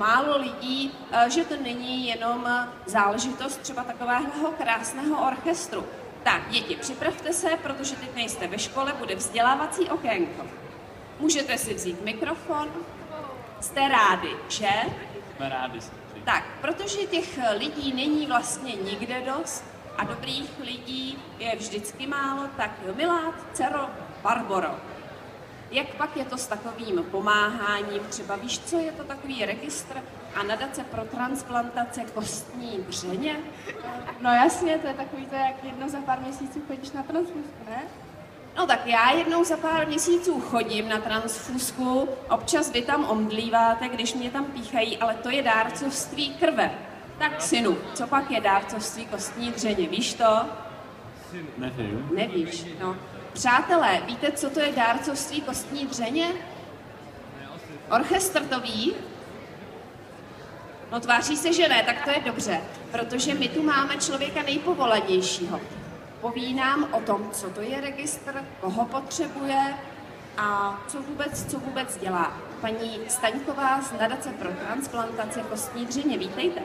málo lidí, že to není jenom záležitost třeba takového krásného orchestru. Tak, děti, připravte se, protože teď nejste ve škole, bude vzdělávací okénko. Můžete si vzít mikrofon. Jste rádi, že? Jsme rádi. Tak, protože těch lidí není vlastně nikde dost a dobrých lidí je vždycky málo, tak milá dcero Barboro, jak pak je to s takovým pomáháním? Třeba víš, co je to takový registr a nadace pro transplantace kostní dřeně? No jasně, to je takový to, jak jednou za pár měsíců chodíš na transfuzku, ne? No tak já jednou za pár měsíců chodím na transfuzku, občas vy tam omdlíváte, když mě tam píchají, ale to je dárcovství krve. Tak synu, co pak je dárcovství kostní dřeně, víš to? Nevím. Nevíš, no. Přátelé, víte, co to je dárcovství kostní dřeně? Orchestr to ví? No tváří se, že ne, tak to je dobře, protože my tu máme člověka nejpovolanějšího. Poví nám o tom, co to je registr, koho potřebuje a co vůbec dělá. Paní Staňková z nadace pro transplantaci kostní dřeně, vítejte.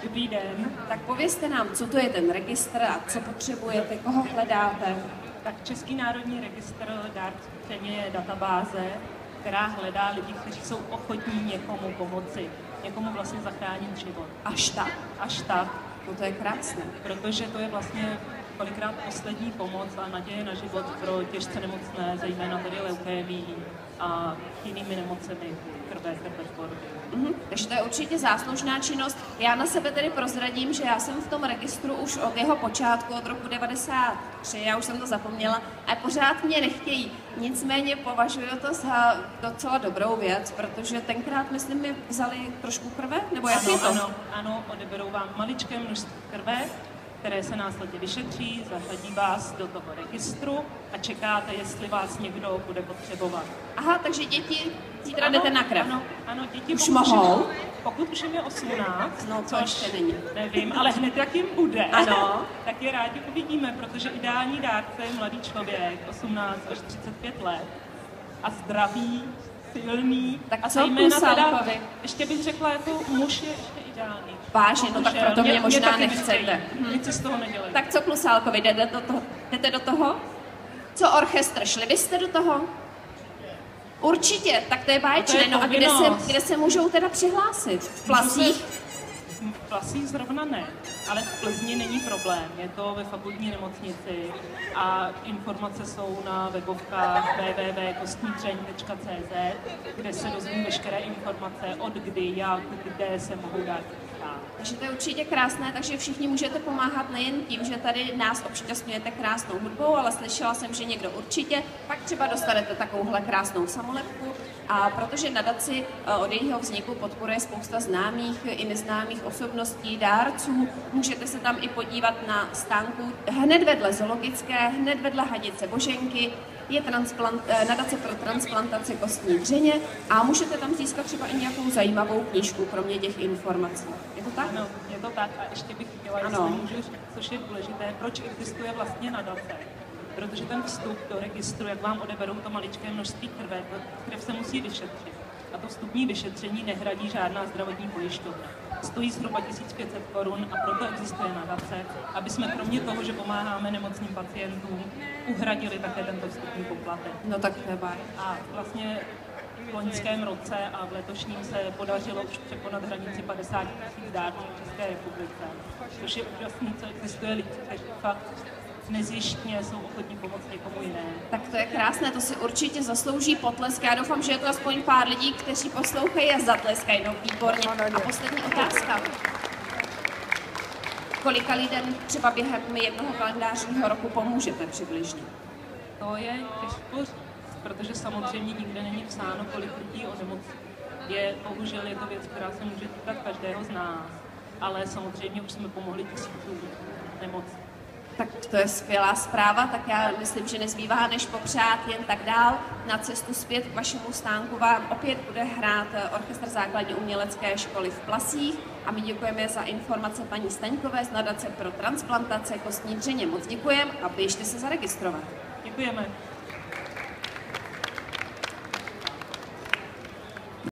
Dobrý den. Tak povězte nám, co to je ten registr a co potřebujete, koho hledáte. Tak Český národní registr dárců dřeně je databáze, která hledá lidi, kteří jsou ochotní někomu pomoci, někomu vlastně zachránit život. Až tak. Až tak. No to je krásné. Protože to je vlastně kolikrát poslední pomoc a naděje na život pro těžce nemocné, zejména tedy leukémií a jinými nemocemi krve tvorby. Takže to je určitě záslužná činnost. Já na sebe tedy prozradím, že já jsem v tom registru už od jeho počátku, od roku 93, já už jsem to zapomněla, a pořád mě nechtějí. Nicméně považuji to za docela dobrou věc, protože tenkrát, myslím, mi vzali trošku krve, nebo jak je to? Ano, odeberou vám maličké množství krve, které se následně vyšetří, zařadí vás do toho registru a čekáte, jestli vás někdo bude potřebovat. Aha, takže děti zítra jdete na krev. Ano, děti už mohou? Pokud už jim je 18, no to ještě není. Nevím, ale hned jak jim bude, ano. Tak je rádi uvidíme, protože ideální dárce je mladý člověk, 18 až 35 let a zdravý, silný. Tak a co Klusálkovi? Ještě bych řekla, jako muž je ještě ideální. Vážně, no tak proto mě možná nechcete. Nic si z toho nedělejte. Tak co Klusálkovi, jdete do toho? Co orchestr, šli byste do toho? Určitě, tak to je báječné. No a kde se můžou teda přihlásit? V Plasích? V Plasích zrovna ne, ale v Plzni není problém. Je to ve fakultní nemocnici a informace jsou na webovkách www.kostnidřeň.cz, kde se dozví veškeré informace od kdy, jak, kde se mohou dát. Takže to je určitě krásné, takže všichni můžete pomáhat nejen tím, že tady nás obšťastňujete krásnou hudbou, ale slyšela jsem, že někdo určitě, pak třeba dostanete takovouhle krásnou samolepku. A protože nadaci od jejího vzniku podporuje spousta známých i neznámých osobností, dárců, můžete se tam i podívat na stánku hned vedle zoologické, hned vedle Hadice Boženky, je nadace pro transplantaci kostní dřeně a můžete tam získat třeba i nějakou zajímavou knížku, kromě těch informací. Je to tak? Ano, je to tak a ještě bych chtěla, jestli můžu říct, což je důležité, proč existuje vlastně nadace. Protože ten vstup do registru, jak vám odeberou to maličké množství krve, krev se musí vyšetřit. A to vstupní vyšetření nehradí žádná zdravotní pojišťovna. Stojí zhruba 1500 korun a proto existuje nadace, aby jsme kromě toho, že pomáháme nemocným pacientům, uhradili také tento vstupní poplatek. No tak to je báj. A vlastně v loňském roce a v letošním se podařilo už překonat hranici 50 000 dárců v České republice. Což je úžasný, co existuje lidi, kteří fakt nezjištně jsou ochotní pomoct někomu jinému. Tak to je krásné, to si určitě zaslouží potlesk. Já doufám, že je to aspoň pár lidí, kteří poslouchají a zatleskají. No, výborně. A poslední otázka. Kolika lidem třeba během jednoho kalendářního roku pomůžete přibližně? To je těžko říct, protože samozřejmě nikde není psáno, kolik lidí onemocní. Bohužel je to věc, která se může týkat každého z nás, ale samozřejmě už jsme pomohli tisícům nemocí. Tak to je skvělá zpráva, tak já myslím, že nezbývá než popřát jen tak dál. Na cestu zpět k vašemu stánku vám opět bude hrát orchestr základní umělecké školy v Plasích a my děkujeme za informace paní Staňkové z nadace pro transplantace kostní dřeně. Moc děkujeme a běžte se zaregistrovat. Děkujeme.